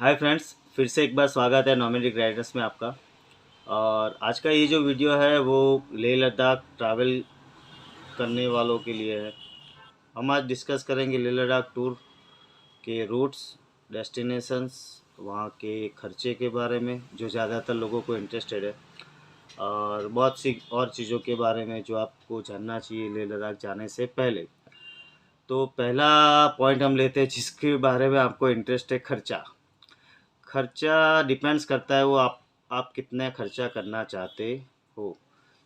Hi friends, फिर से एक बार स्वागत है नॉमेडिक राइडर्स में आपका। और आज का ये जो वीडियो है वो लेह लद्दाख ट्रैवल करने वालों के लिए है। हम आज डिस्कस करेंगे लेह लद्दाख टूर के रूट्स, डेस्टिनेशंस, वहाँ के खर्चे के बारे में जो ज़्यादातर लोगों को इंटरेस्टेड है, और बहुत सी और चीज़ों के बारे में जो आपको जानना चाहिए लेह लद्दाख जाने से पहले। तो पहला पॉइंट हम लेते हैं जिसके बारे में आपको इंटरेस्ट है, खर्चा। खर्चा डिपेंड्स करता है वो आप कितना खर्चा करना चाहते हो।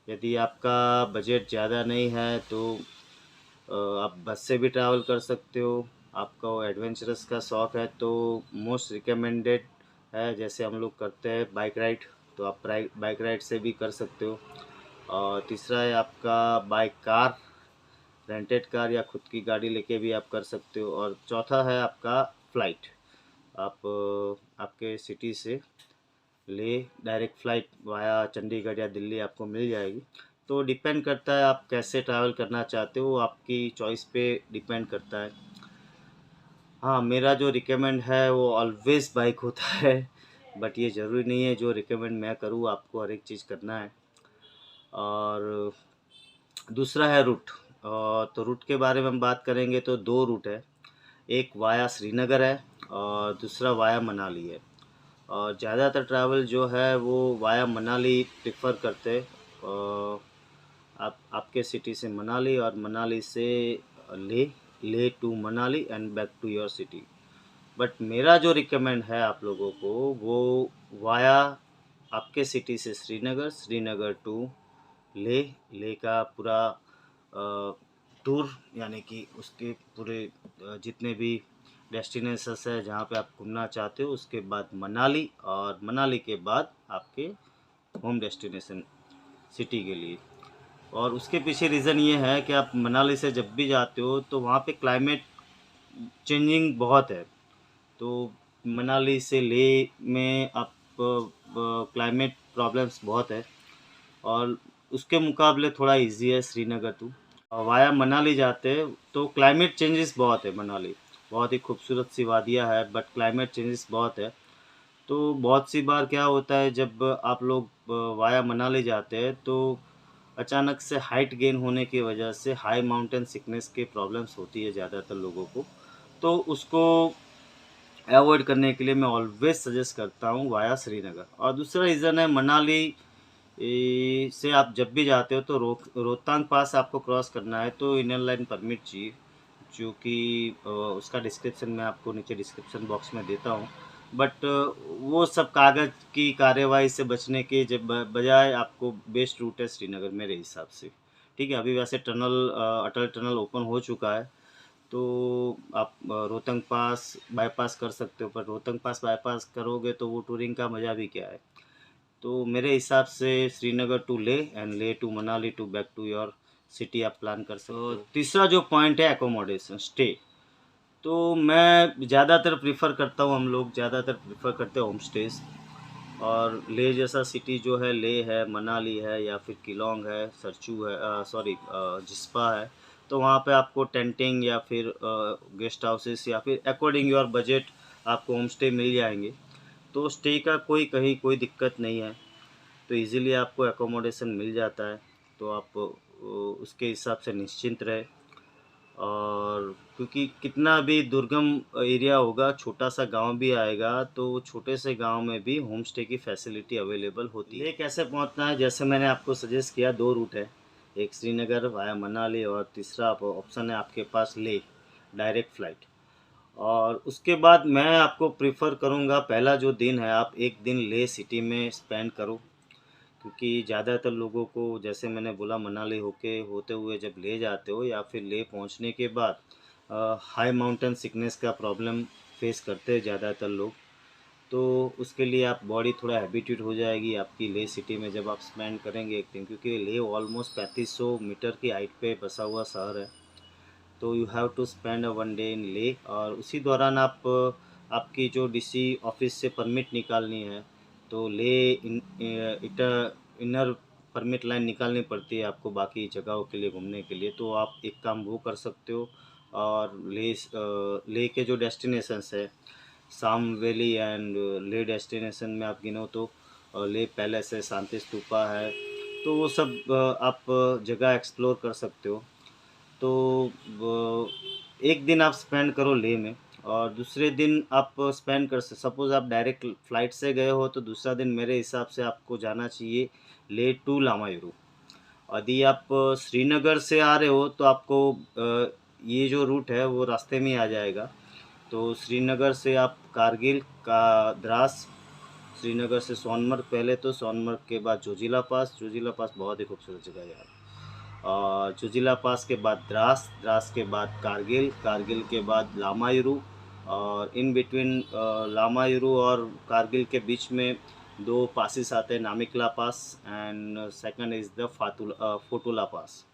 यदि आपका बजट ज़्यादा नहीं है तो आप बस से भी ट्रैवल कर सकते हो। आपका एडवेंचरस का शौक़ है तो मोस्ट रिकमेंडेड है, जैसे हम लोग करते हैं बाइक राइड, तो आप बाइक राइड से भी कर सकते हो। और तीसरा है आपका बाइक कार, रेंटेड कार या खुद की गाड़ी लेके भी आप कर सकते हो। और चौथा है आपका फ़्लाइट। आप आपके सिटी से ले डायरेक्ट फ़्लाइट वाया चंडीगढ़ या दिल्ली आपको मिल जाएगी। तो डिपेंड करता है आप कैसे ट्रैवल करना चाहते हो, आपकी चॉइस पे डिपेंड करता है। हाँ, मेरा जो रिकमेंड है वो ऑलवेज़ बाइक होता है, बट ये ज़रूरी नहीं है जो रिकमेंड मैं करूँ आपको हर एक चीज़ करना है। और दूसरा है रूट। तो रूट के बारे में हम बात करेंगे तो 2 रूट है, एक वाया श्रीनगर है और दूसरा वाया मनाली है। और ज़्यादातर ट्रैवल जो है वो वाया मनाली प्रेफर करते हैं। आप आपके सिटी से मनाली और मनाली से Leh to Manali and back to your city. But मेरा जो रिकमेंड है आप लोगों को वो वाया आपके सिटी से श्रीनगर, श्रीनगर टू ले का पूरा टूर, यानी कि उसके पूरे जितने भी डेस्टिनेशंस है जहाँ पे आप घूमना चाहते हो, उसके बाद मनाली और मनाली के बाद आपके होम डेस्टिनेशन सिटी के लिए। और उसके पीछे रीज़न ये है कि आप मनाली से जब भी जाते हो तो वहाँ पे क्लाइमेट चेंजिंग बहुत है। तो मनाली से लेह में आप क्लाइमेट प्रॉब्लम्स बहुत है, और उसके मुकाबले थोड़ा इजी है श्रीनगर टू। वाया मनाली जाते हैं तो क्लाइमेट चेंजेस बहुत है। मनाली बहुत ही खूबसूरत सी वादियाँ है, बट क्लाइमेट चेंजेस बहुत है। तो बहुत सी बार क्या होता है, जब आप लोग वाया मनाली जाते हैं तो अचानक से हाइट गेन होने की वजह से हाई माउंटेन सिकनेस की प्रॉब्लम्स होती है ज़्यादातर लोगों को। तो उसको अवॉइड करने के लिए मैं ऑलवेज सजेस्ट करता हूँ वाया श्रीनगर। और दूसरा रीज़न है मनाली से आप जब भी जाते हो तो रोहतांग पास आपको क्रॉस करना है, तो इनर लाइन परमिट चाहिए, जो कि उसका डिस्क्रिप्शन मैं आपको नीचे डिस्क्रिप्शन बॉक्स में देता हूँ। बट वो सब कागज़ की कार्यवाही से बचने के जब बजाय आपको बेस्ट रूट है श्रीनगर मेरे हिसाब से। ठीक है, अभी वैसे अटल टनल ओपन हो चुका है, तो आप रोहतांग पास बाईपास कर सकते हो, पर रोहतांग पास बाईपास करोगे तो वो टूरिंग का मज़ा भी क्या है। तो मेरे हिसाब से Srinagar to Leh and Leh to Manali to back to your city आप प्लान कर सकते हो। तीसरा जो पॉइंट है एकोमोडेशन, स्टे। तो मैं ज़्यादातर प्रीफर करता हूँ, हम लोग ज़्यादातर प्रीफर करते हैं होम स्टेज। और ले जैसा सिटी जो है, ले है, मनाली है या फिर किलोंग है, सरचू है, सॉरी जिस्पा है, तो वहाँ पे आपको टेंटिंग या फिर गेस्ट हाउसेस या फिर अकॉर्डिंग योर बजट आपको होम स्टे मिल जाएंगे। तो स्टे का कहीं कोई दिक्कत नहीं है, तो इजीली आपको एकोमोडेशन मिल जाता है। तो आप उसके हिसाब से निश्चिंत रहे। और क्योंकि कितना भी दुर्गम एरिया होगा, छोटा सा गांव भी आएगा, तो छोटे से गांव में भी होम स्टे की फैसिलिटी अवेलेबल होती है। ये कैसे पहुंचना है, जैसे मैंने आपको सजेस्ट किया, 2 रूट है, एक श्रीनगर वाया मनाली और तीसरा ऑप्शन है आपके पास ले डायरेक्ट फ़्लाइट। और उसके बाद मैं आपको प्रेफ़र करूँगा, पहला जो दिन है आप एक दिन लेह सिटी में स्पेंड करो, क्योंकि ज़्यादातर लोगों को, जैसे मैंने बोला, मनाली होते हुए जब ले जाते हो या फिर ले पहुंचने के बाद हाई माउंटेन सिकनेस का प्रॉब्लम फेस करते हैं ज़्यादातर लोग। तो उसके लिए आप बॉडी थोड़ा हैबिट्यूट हो जाएगी आपकी ले सिटी में जब आप स्पेंड करेंगे एक दिन, क्योंकि ले ऑलमोस्ट 3500 मीटर की हाइट पे बसा हुआ शहर है। तो you have to spend a 1 day in Leh. और उसी दौरान आपकी जो डीसी ऑफिस से परमिट निकालनी है, तो ले इनर परमिट लाइन निकालनी पड़ती है आपको बाकी जगहों के लिए घूमने के लिए। तो आप एक काम वो कर सकते हो। और ले के जो डेस्टिनेशंस है, साम वैली एंड ले डेस्टिनेशन में आप गिनो तो ले पैलेस है, शांति स्तूपा है, तो वो सब आप जगह एक्सप्लोर कर सकते हो। तो एक दिन आप स्पेंड करो ले में, और दूसरे दिन आप स्पेंड कर सपोज़ आप डायरेक्ट फ़्लाइट से गए हो तो दूसरा दिन मेरे हिसाब से आपको जाना चाहिए ले टू लामायुरू। यदि आप श्रीनगर से आ रहे हो तो आपको ये जो रूट है वो रास्ते में ही आ जाएगा। तो श्रीनगर से आप कारगिल का द्रास, श्रीनगर से सोनमर्ग, पहले तो सोनमर्ग के बाद जोजिला पास, जोजिला पास बहुत ही खूबसूरत जगह है यार। और जोजिला पास के बाद द्रास, द्रास के बाद कारगिल, कारगिल के बाद लामायुरू, और इन बिटवीन लामायुरू और कारगिल के बीच में दो पासिस आते हैं, Namikala pass and second is the Fotula pass.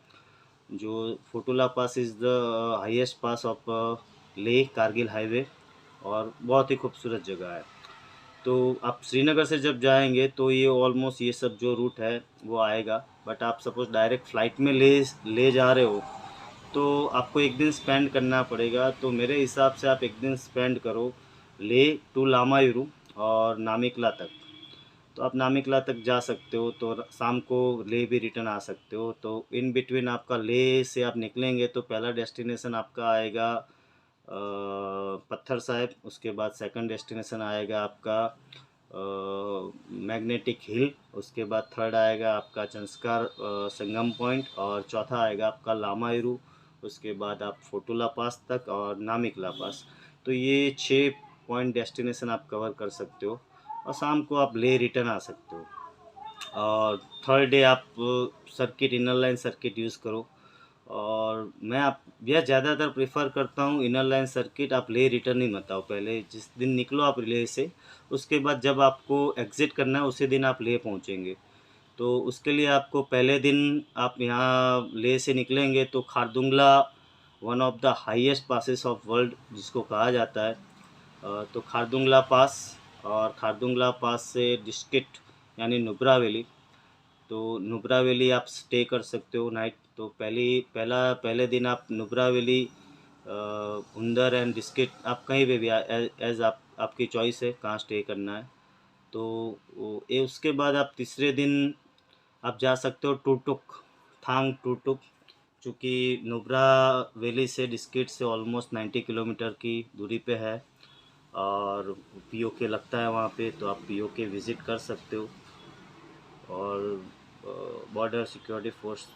जो Fotula pass is the highest pass of Leh Kargil highway, और बहुत ही खूबसूरत जगह है। तो आप श्रीनगर से जब जाएंगे तो ये ऑलमोस्ट ये सब जो रूट है वो आएगा। बट आप सपोज़ डायरेक्ट फ़्लाइट में ले जा रहे हो तो आपको एक दिन स्पेंड करना पड़ेगा। तो मेरे हिसाब से आप एक दिन स्पेंड करो ले टू लामायुरू और नामिकला तक। तो आप नामिकला तक जा सकते हो, तो शाम को ले भी रिटर्न आ सकते हो। तो इन बिटवीन आपका ले से आप निकलेंगे तो पहला डेस्टिनेशन आपका आएगा पत्थर साहिब, उसके बाद सेकंड डेस्टिनेशन आएगा आपका मैग्नेटिक हिल, उसके बाद थर्ड आएगा आपका चंस्कार संगम पॉइंट, और चौथा आएगा आपका लामायुरू, उसके बाद आप फोटुला पास तक और नामिकला पास। तो ये 6 पॉइंट डेस्टिनेशन आप कवर कर सकते हो, और शाम को आप ले रिटर्न आ सकते हो। और थर्ड डे आप circuit, inner line circuit use करो। और मैं आप यह ज़्यादातर प्रेफर करता हूँ इनर लाइन सर्किट आप ले रिटर्न ही मत आओ। पहले जिस दिन निकलो आप ले से, उसके बाद जब आपको एग्ज़िट करना है उसी दिन आप ले पहुँचेंगे। तो उसके लिए आपको पहले दिन आप यहाँ ले से निकलेंगे तो Khardungla, one of the highest passes of world जिसको कहा जाता है, तो खारदुंगला पास, और खारदुंगला पास से डिस्ट्रिक्ट यानी नुब्रा वैली। तो नुब्रा वैली आप स्टे कर सकते हो नाइट। तो पहले दिन आप Nubra valley, Hunder and district आप कहीं पे भी एज आपकी चॉइस है कहाँ स्टे करना है। तो उसके बाद आप तीसरे दिन आप जा सकते हो टुटुक, थांग टुटुक, चूँकि नुब्रा वैली से डिस्किट से ऑलमोस्ट 90 किलोमीटर की दूरी पे है, और पीओके लगता है वहाँ पे, तो आप पीओके विज़िट कर सकते हो। और बॉर्डर सिक्योरिटी फोर्स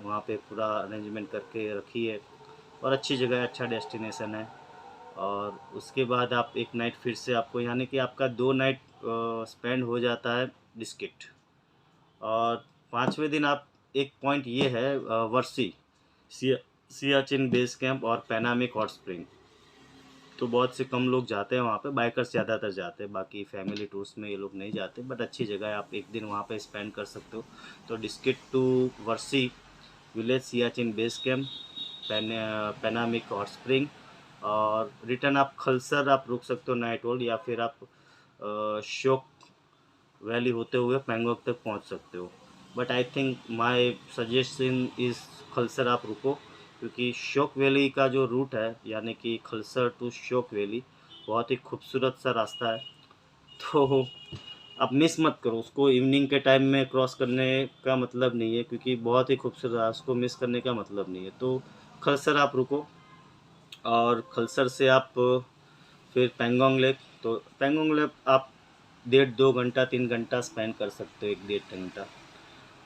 वहाँ पे पूरा अरेंजमेंट करके रखी है, और अच्छी जगह है, अच्छा डेस्टिनेशन है। और उसके बाद आप एक नाइट फिर से आपको, यानी कि आपका 2 नाइट स्पेंड हो जाता है डिस्किट। और पाँचवें दिन आप, एक पॉइंट ये है वर्सी, सियाचिन बेस कैंप और पैनामिक हॉट स्प्रिंग। तो बहुत से कम लोग जाते हैं वहाँ पे, बाइकर्स ज़्यादातर जाते हैं, बाकी फैमिली टूर्स में ये लोग नहीं जाते। बट अच्छी जगह है, आप एक दिन वहाँ पे स्पेंड कर सकते हो। तो डिस्किट टू वर्सी village, Siachen base camp, panoramic hot spring, और रिटर्न आप खलसर आप रुक सकते हो नाइट होल्ड, या फिर आप श्योक वैली होते हुए पैंगोंग तक पहुंच सकते हो। But I think my suggestion is Khalsar आप रुको, क्योंकि श्योक वैली का जो रूट है यानी कि खलसर टू श्योक वैली बहुत ही खूबसूरत सा रास्ता है। तो आप मिस मत करो उसको, इवनिंग के टाइम में क्रॉस करने का मतलब नहीं है, क्योंकि बहुत ही खूबसूरत है, उसको मिस करने का मतलब नहीं है। तो खलसर आप रुको, और खलसर से आप फिर पेंगोंग लेक। तो पेंगोंग लेक आप 1.5 2 घंटा 3 घंटा स्पेंड कर सकते हो, 1 1.5 घंटा।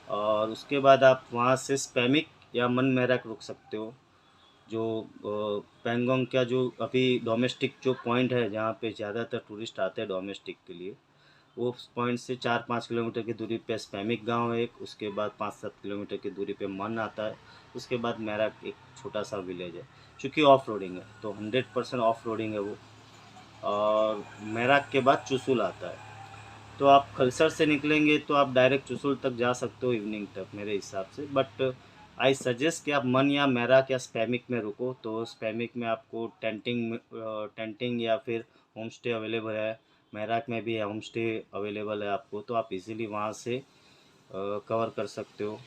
और उसके बाद आप वहाँ से स्पैमिक या मन मेरक रुक सकते हो। जो पेंगोंग का जो अभी डोमेस्टिक जो पॉइंट है जहाँ पे ज़्यादातर टूरिस्ट आते हैं डोमेस्टिक के लिए, वो पॉइंट से 4 5 किलोमीटर की दूरी पे स्पैमिक गांव है एक, उसके बाद 5 7 किलोमीटर की दूरी पे मन आता है, उसके बाद मेरक एक छोटा सा विलेज है। चूँकि ऑफ रोडिंग है तो 100% ऑफ रोडिंग है वो। और मेरक के बाद चुसुल आता है। तो आप खलसर से निकलेंगे तो आप डायरेक्ट चुसुल तक जा सकते हो इवनिंग तक मेरे हिसाब से। बट आई सजेस्ट कि आप मन या मेरक या स्पैमिक में रुको। तो स्पैमिक में आपको टेंटिंग या फिर होम स्टे अवेलेबल है, मेरक में भी होम स्टे अवेलेबल है आपको, तो आप इजीली वहाँ से कवर कर सकते हो।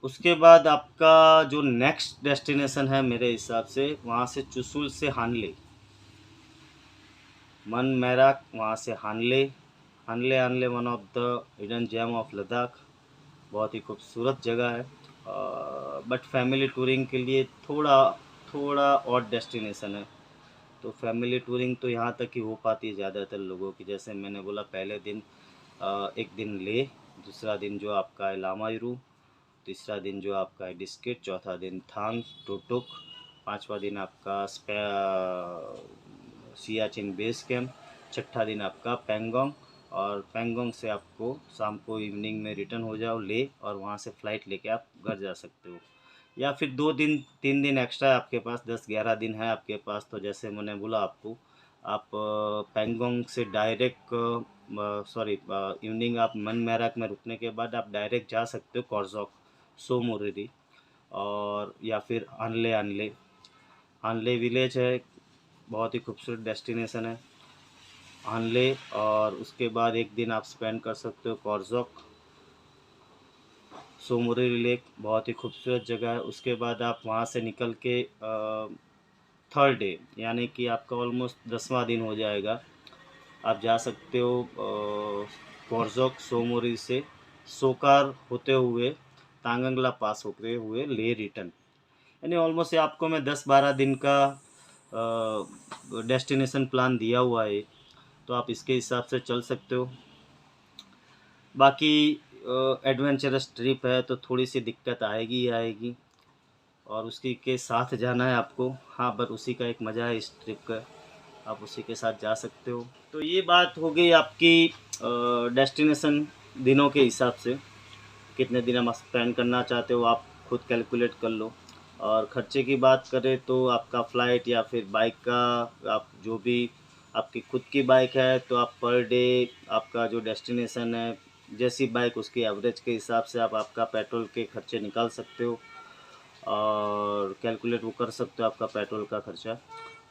उसके बाद आपका जो नेक्स्ट डेस्टिनेशन है मेरे हिसाब से, वहाँ से चुशुल से हानले, मन मैराक, वहाँ से Hanle. Hanle Hanle one of the hidden gem of Ladakh, बहुत ही खूबसूरत जगह है। बट फैमिली टूरिंग के लिए थोड़ा थोड़ा और डेस्टिनेशन है। तो फैमिली टूरिंग तो यहाँ तक ही हो पाती है ज़्यादातर लोगों की। जैसे मैंने बोला, पहले दिन एक दिन ले, दूसरा दिन जो आपका है लामायूरू, तीसरा दिन जो आपका है डिस्किट, चौथा दिन थांग टोटुक, पांचवा दिन आपका सियाचिन बेस कैंप, छठा दिन आपका पेंगोंग, और पेंगोंग से आपको शाम को इवनिंग में रिटर्न हो जाओ ले, और वहाँ से फ़्लाइट लेके आप घर जा सकते हो। या फिर 2 दिन 3 दिन एक्स्ट्रा है आपके पास, 10-11 दिन है आपके पास। तो जैसे मैंने बोला आपको, आप पेंगोंग से डायरेक्ट इवनिंग आप मन मैराक में रुकने के बाद आप डायरेक्ट जा सकते हो कॉर्जोक, सो मोरिरी, और या फिर आनले आनले। आनले विलेज है, बहुत ही खूबसूरत डेस्टिनेशन है आनले। और उसके बाद एक दिन आप स्पेंड कर सकते हो कॉर्जोक, सोमोरी लेक, बहुत ही खूबसूरत जगह है। उसके बाद आप वहाँ से निकल के थर्ड डे, यानी कि आपका ऑलमोस्ट 10वां दिन हो जाएगा, आप जा सकते हो कॉर्जोक सोमोरी से सोकार होते हुए तांगंगला पास होते हुए ले रिटर्न। यानी ऑलमोस्ट आपको मैं 10-12 दिन का डेस्टिनेशन प्लान दिया हुआ है, तो आप इसके हिसाब से चल सकते हो। बाकी एडवेंचरस ट्रिप है तो थोड़ी सी दिक्कत आएगी ही आएगी, और उसकी के साथ जाना है आपको। हाँ, पर उसी का एक मज़ा है इस ट्रिप का, आप उसी के साथ जा सकते हो। तो ये बात हो गई आपकी डेस्टिनेशन दिनों के हिसाब से, कितने दिन हम स्पेंड करना चाहते हो आप खुद कैलकुलेट कर लो। और ख़र्चे की बात करें तो आपका फ़्लाइट या फिर बाइक का, आप जो भी आपकी खुद की बाइक है तो आप पर डे आपका जो डेस्टिनेशन है, जैसी बाइक उसकी एवरेज के हिसाब से आप आपका पेट्रोल के खर्चे निकाल सकते हो, और कैलकुलेट वो कर सकते हो आपका पेट्रोल का खर्चा।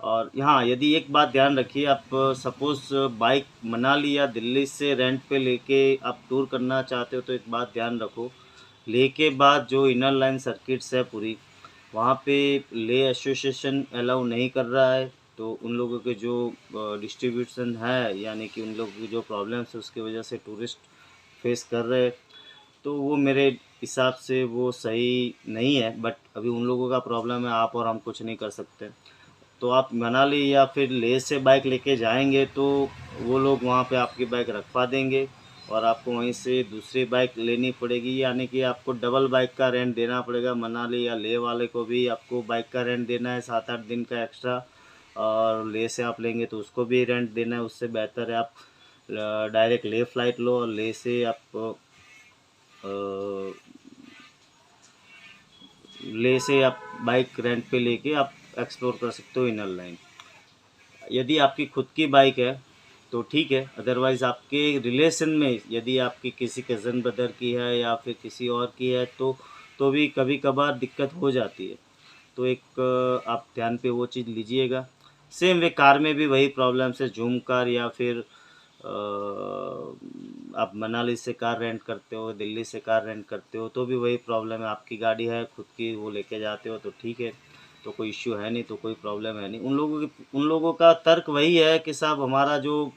और यहाँ यदि एक बात ध्यान रखिए, आप सपोज़ बाइक मनाली या दिल्ली से रेंट पे लेके आप टूर करना चाहते हो, तो एक बात ध्यान रखो, ले के बाद जो इनर लाइन सर्किट्स है पूरी, वहाँ पे ले एसोसिएशन अलाउ नहीं कर रहा है। तो उन लोगों के जो डिस्ट्रीब्यूशन है, यानी कि उन लोगों की जो प्रॉब्लम्स है उसकी वजह से टूरिस्ट फेस कर रहे हैं, तो वो मेरे हिसाब से वो सही नहीं है। बट अभी उन लोगों का प्रॉब्लम है, आप और हम कुछ नहीं कर सकते। तो आप मनाली या फिर लेह से बाइक लेके जाएंगे तो वो लोग वहाँ पे आपकी बाइक रखवा देंगे, और आपको वहीं से दूसरी बाइक लेनी पड़ेगी, यानी कि आपको डबल बाइक का रेंट देना पड़ेगा। मनाली या लेह वाले को भी आपको बाइक का रेंट देना है 7-8 दिन का एक्स्ट्रा, और लेह से आप लेंगे तो उसको भी रेंट देना है। उससे बेहतर है आप डायरेक्ट लेह फ़्लाइट लो, और लेह से आप ले से आप बाइक रेंट पे लेके आप एक्सप्लोर कर सकते हो इनर लाइन। यदि आपकी खुद की बाइक है तो ठीक है, अदरवाइज़ आपके रिलेशन में यदि आपकी किसी कज़न ब्रदर की है या फिर किसी और की है तो भी कभी कभार दिक्कत हो जाती है। तो एक आप ध्यान पे वो चीज़ लीजिएगा। सेम वे कार में भी वही प्रॉब्लम्स है, जूम कार या फिर आप मनाली से कार रेंट करते हो, दिल्ली से कार रेंट करते हो, तो भी वही प्रॉब्लम है। आपकी गाड़ी है खुद की, वो लेके जाते हो तो ठीक है, तो कोई इश्यू है नहीं, तो कोई प्रॉब्लम है नहीं। उन लोगों का तर्क वही है कि साहब हमारा जो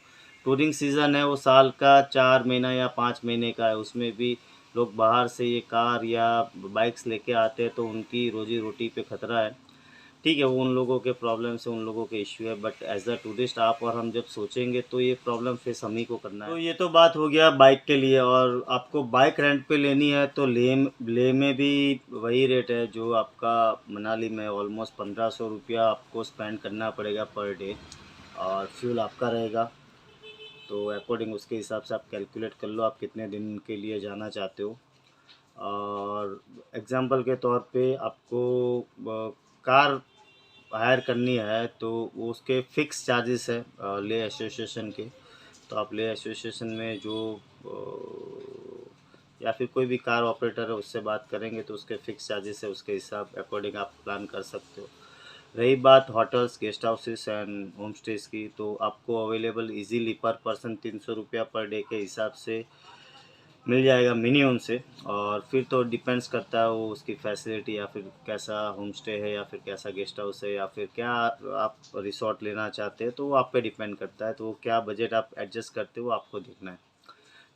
टूरिंग सीज़न है वो साल का 4 महीना या 5 महीने का है, उसमें भी लोग बाहर से ये कार या बाइक्स लेके आते हैं, तो उनकी रोजी रोटी पे ख़तरा है। ठीक है, वो उन लोगों के प्रॉब्लम से उन लोगों के इश्यू है, बट एज अ टूरिस्ट आप और हम जब सोचेंगे तो ये प्रॉब्लम फेस हम ही को करना है। तो ये तो बात हो गया बाइक के लिए। और आपको बाइक रेंट पे लेनी है तो लेह में भी वही रेट है जो आपका मनाली में, ऑलमोस्ट 1500 रुपया आपको स्पेंड करना पड़ेगा पर डे, और फ्यूल आपका रहेगा। तो अकॉर्डिंग उसके हिसाब से आप कैलकुलेट कर लो आप कितने दिन के लिए जाना चाहते हो। और एग्ज़ाम्पल के तौर पे आपको कार हायर करनी है तो वो उसके फ़िक्स चार्जेस है ले एसोसिएशन के। तो आप ले एसोसिएशन में जो या फिर कोई भी कार ऑपरेटर है उससे बात करेंगे तो उसके फ़िक्स चार्जेस है, उसके हिसाब अकॉर्डिंग आप प्लान कर सकते हो। रही बात hotels, guest houses and home stage की, तो आपको अवेलेबल इजीली पर पर्सन 300 रुपया पर डे के हिसाब से मिल जाएगा मिनिमम से। और फिर तो डिपेंड्स करता है वो उसकी फैसिलिटी, या फिर कैसा होम स्टे है, या फिर कैसा गेस्ट हाउस है, या फिर क्या आप रिसोर्ट लेना चाहते हैं, तो वो आप पे डिपेंड करता है। तो वो क्या बजट आप एडजस्ट करते हो वो आपको देखना है।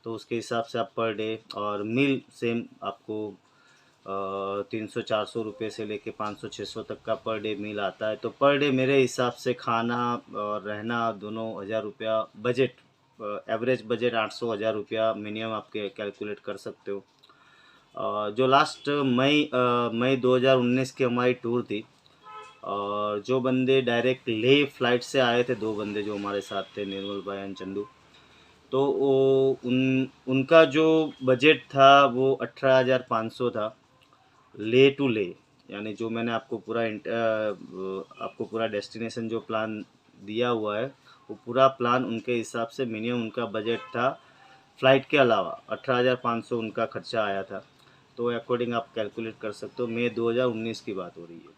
तो उसके हिसाब से आप पर डे और मील सेम आपको 300-400 रुपये से लेके 500-600 तक का पर डे मील आता है। तो पर डे मेरे हिसाब से खाना और रहना दोनों 1000 रुपया बजट, एवरेज बजट 800-1000 रुपया मिनिमम आप कैलकुलेट कर सकते हो। जो लास्ट मई 2019 की हमारी टूर थी, और जो बंदे डायरेक्ट ले फ़्लाइट से आए थे, 2 बंदे जो हमारे साथ थे, निर्मल भाई एंड चंदू। तो वो उनका जो बजट था वो 18,500 था, ले टू ले। यानी जो मैंने आपको आपको पूरा डेस्टिनेशन जो प्लान दिया हुआ है, वो पूरा प्लान उनके हिसाब से मिनिमम उनका बजट था फ़्लाइट के अलावा 18,500 उनका खर्चा आया था। तो अकॉर्डिंग आप कैलकुलेट कर सकते हो, मई 2019 की बात हो रही है।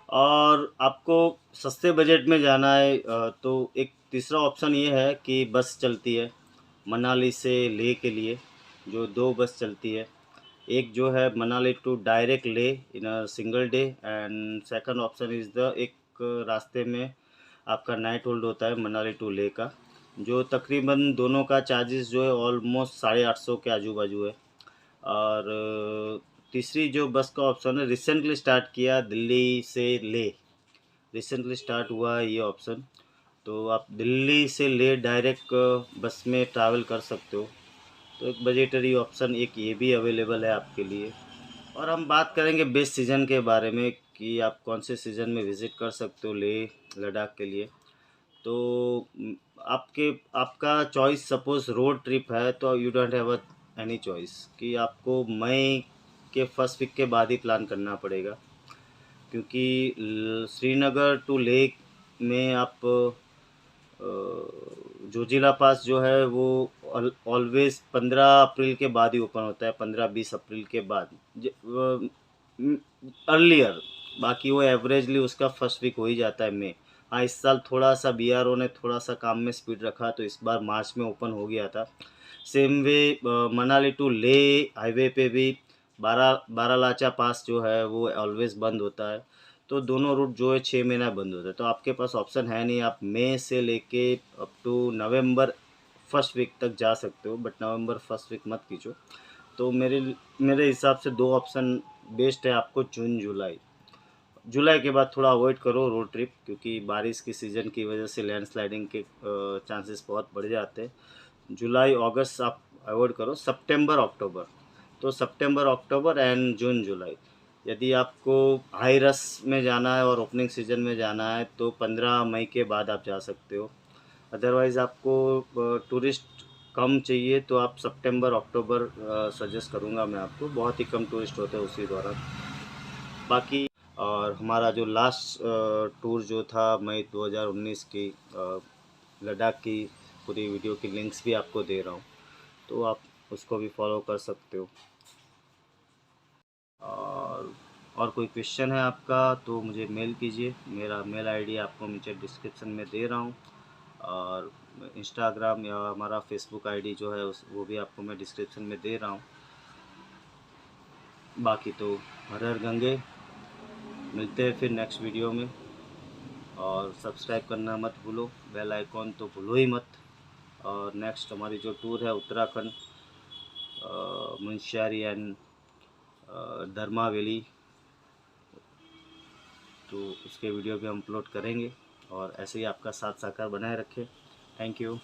और आपको सस्ते बजट में जाना है तो एक तीसरा ऑप्शन ये है कि बस चलती है मनाली से लेह के लिए, जो 2 बस चलती है। एक जो है Manali to direct Leh in a single day, and second option is the एक रास्ते में आपका नाइट होल्ड होता है मनाली टू ले का, जो तकरीबन दोनों का चार्जेस जो है ऑलमोस्ट 850 के आजू बाजू है। और तीसरी जो बस का ऑप्शन है, रिसेंटली स्टार्ट किया दिल्ली से ले, रिसेंटली स्टार्ट हुआ है ये ऑप्शन। तो आप दिल्ली से ले डायरेक्ट बस में ट्रैवल कर सकते हो। तो एक बजटरी ऑप्शन एक ये भी अवेलेबल है आपके लिए। और हम बात करेंगे बेस्ट सीज़न के बारे में कि आप कौन से सीज़न में विज़िट कर सकते हो लेह लद्दाख के लिए। तो आपका चॉइस सपोज़ रोड ट्रिप है, तो you don't have any choice कि आपको मई के फर्स्ट वीक के बाद ही प्लान करना पड़ेगा। क्योंकि श्रीनगर टू लेह में आप जोजिला पास जो है वो ऑलवेज 15 अप्रैल के बाद ही ओपन होता है, 15-20 अप्रैल के बाद अर्लियर। बाकी वो एवरेजली उसका फर्स्ट वीक हो ही जाता है मई। हाँ, इस साल थोड़ा सा बीआरओ ने थोड़ा सा काम में स्पीड रखा, तो इस बार मार्च में ओपन हो गया था। सेम वे मनाली टू ले हाईवे पे भी बारालाचा पास जो है वो ऑलवेज बंद होता है। तो दोनों रूट जो है 6 महीना बंद होता है। तो आपके पास ऑप्शन है नहीं, आप मई से लेके up to November first week तक जा सकते हो, बट नवंबर फर्स्ट वीक मत कीजिए। तो मेरे हिसाब से 2 ऑप्शन बेस्ट है आपको, जून जुलाई। जुलाई के बाद थोड़ा अवॉइड करो रोड ट्रिप, क्योंकि बारिश की सीज़न की वजह से लैंडस्लाइडिंग के चांसेस बहुत बढ़ जाते हैं। जुलाई अगस्त आप अवॉइड करो। सितंबर अक्टूबर, तो सितंबर अक्टूबर एंड जून जुलाई। यदि आपको हाई रश में जाना है और ओपनिंग सीजन में जाना है तो 15 मई के बाद आप जा सकते हो। अदरवाइज़ आपको टूरिस्ट कम चाहिए तो आप सितंबर अक्टूबर सजेस्ट करूँगा मैं आपको, बहुत ही कम टूरिस्ट होते हैं उसी दौरान। बाकी और हमारा जो लास्ट टूर जो था मई 2019 की लद्दाख की, पूरी वीडियो की लिंक्स भी आपको दे रहा हूँ, तो आप उसको भी फॉलो कर सकते हो। और कोई क्वेश्चन है आपका तो मुझे मेल कीजिए, मेरा मेल आईडी आपको नीचे डिस्क्रिप्शन में दे रहा हूँ। और इंस्टाग्राम या हमारा फेसबुक आईडी जो है वो भी आपको मैं डिस्क्रिप्शन में दे रहा हूँ। बाकी तो हर हर गंगे, मिलते हैं फिर नेक्स्ट वीडियो में। और सब्सक्राइब करना मत भूलो, बेल आइकॉन तो भूलो ही मत। और नेक्स्ट हमारी जो टूर है Uttarakhand, Munsiyari and Dharma valley, तो उसके वीडियो भी हम अपलोड करेंगे। और ऐसे ही आपका साथ सहकार बनाए रखें। Thank you.